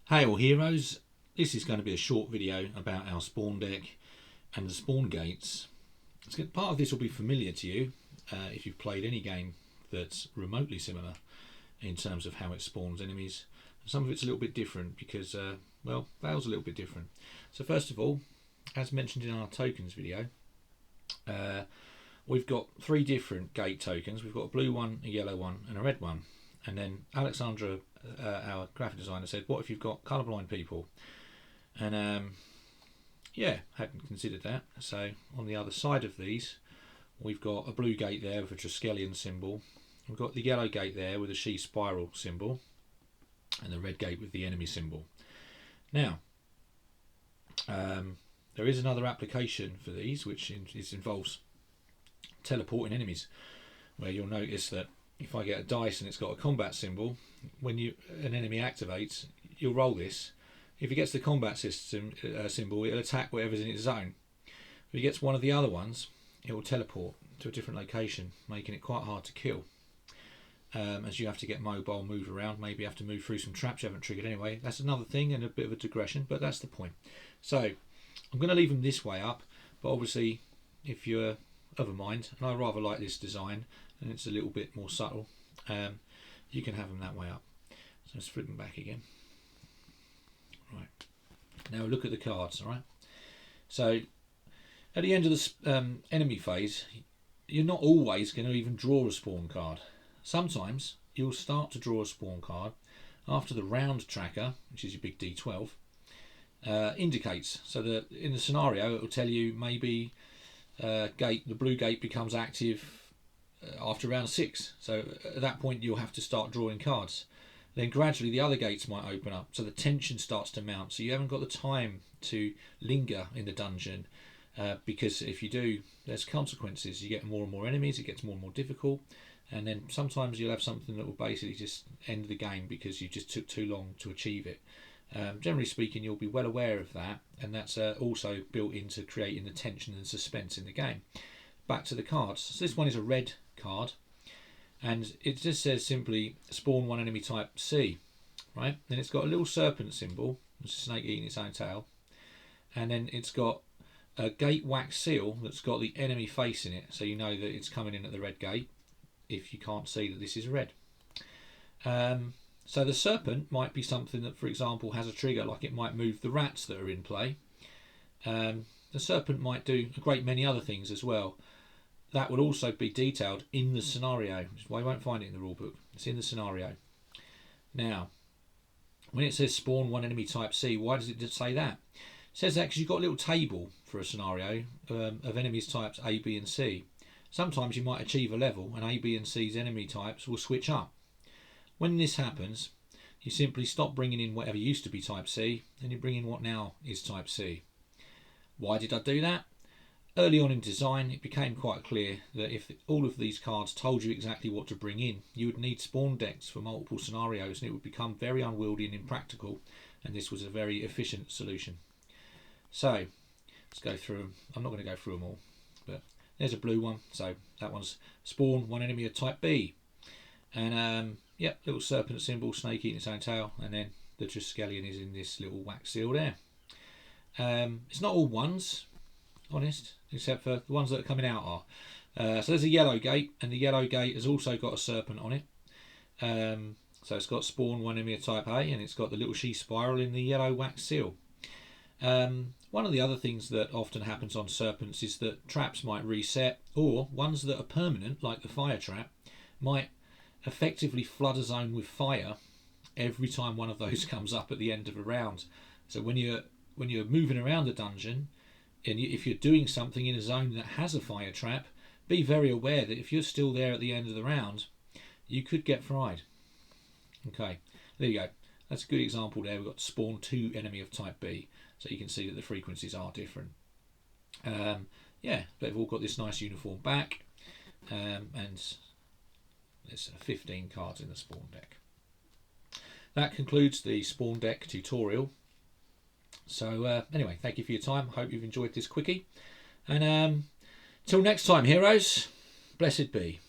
Hey all heroes, this is going to be a short video about our spawn deck and the spawn gates. Part of this will be familiar to you if you've played any game that's remotely similar in terms of how it spawns enemies. Some of it's a little bit different because, well, Vale's a little bit different. So first of all, as mentioned in our tokens video, we've got three different gate tokens. We've got a blue one, a yellow one and a red one. And then Alexandra, our graphic designer, said, what if you've got colourblind people? And yeah, hadn't considered that. So on the other side of these, we've got a blue gate there with a Triskelion symbol. We've got the yellow gate there with a she spiral symbol. And the red gate with the enemy symbol. Now, there is another application for these, which involves teleporting enemies, where you'll notice that if I get a dice and it's got a combat symbol, when an enemy activates, you'll roll this. If it gets the combat system symbol, it'll attack whatever's in its zone. If it gets one of the other ones, it will teleport to a different location, making it quite hard to kill. As you have to get mobile, move around, maybe have to move through some traps you haven't triggered anyway. That's another thing and a bit of a digression, but that's the point. So I'm going to leave them this way up, but obviously if you're of a mind, and I rather like this design and it's a little bit more subtle, you can have them that way up. So let's flip them back again. Right, now look at the cards. All right, so at the end of the enemy phase, you're not always going to even draw a spawn card. Sometimes you'll start to draw a spawn card after the round tracker, which is your big D12, indicates. So that in the scenario, it will tell you maybe the blue gate becomes active after round 6. So at that point, you'll have to start drawing cards. Then gradually the other gates might open up, so the tension starts to mount. So you haven't got the time to linger in the dungeon, because if you do, there's consequences. You get more and more enemies, it gets more and more difficult. And then sometimes you'll have something that will basically just end the game because you just took too long to achieve it. Generally speaking, you'll be well aware of that, and that's also built into creating the tension and suspense in the game. Back to the cards. So this one is a red card, and it just says simply spawn one enemy type C, right? Then it's got a little serpent symbol, it's a snake eating its own tail, and then it's got a gate wax seal that's got the enemy face in it, so you know that it's coming in at the red gate if you can't see that this is red. So the serpent might be something that, for example, has a trigger, like it might move the rats that are in play. The serpent might do a great many other things as well. That would also be detailed in the scenario, which is why you won't find it in the rulebook. It's in the scenario. Now, when it says spawn one enemy type C, why does it just say that? It says that because you've got a little table for a scenario of enemies types A, B and C. Sometimes you might achieve a level and A, B and C's enemy types will switch up. When this happens, you simply stop bringing in whatever used to be type C and you bring in what now is type C. Why did I do that? Early on in design, it became quite clear that if all of these cards told you exactly what to bring in, you would need spawn decks for multiple scenarios and it would become very unwieldy and impractical, and this was a very efficient solution. So let's go through them. I'm not going to go through them all, but there's a blue one, so that one's spawn one enemy of type B. And yep, little serpent symbol, snake eating its own tail, and then the Triskelion is in this little wax seal there. It's not all ones, honest, except for the ones that are coming out are. So there's a yellow gate, and the yellow gate has also got a serpent on it. So it's got spawn one enemy of type A, and it's got the little she spiral in the yellow wax seal. One of the other things that often happens on serpents is that traps might reset, or ones that are permanent, like the fire trap, might effectively flood a zone with fire every time one of those comes up at the end of a round. So when you're moving around the dungeon, and if you're doing something in a zone that has a fire trap, be very aware that if you're still there at the end of the round, you could get fried. Okay, there you go. That's a good example there. We've got spawn 2 enemy of type B, so you can see that the frequencies are different. Yeah, but they've all got this nice uniform back, and there's 15 cards in the spawn deck. That concludes the spawn deck tutorial. So anyway, thank you for your time. Hope you've enjoyed this quickie, and till next time, heroes, blessed be.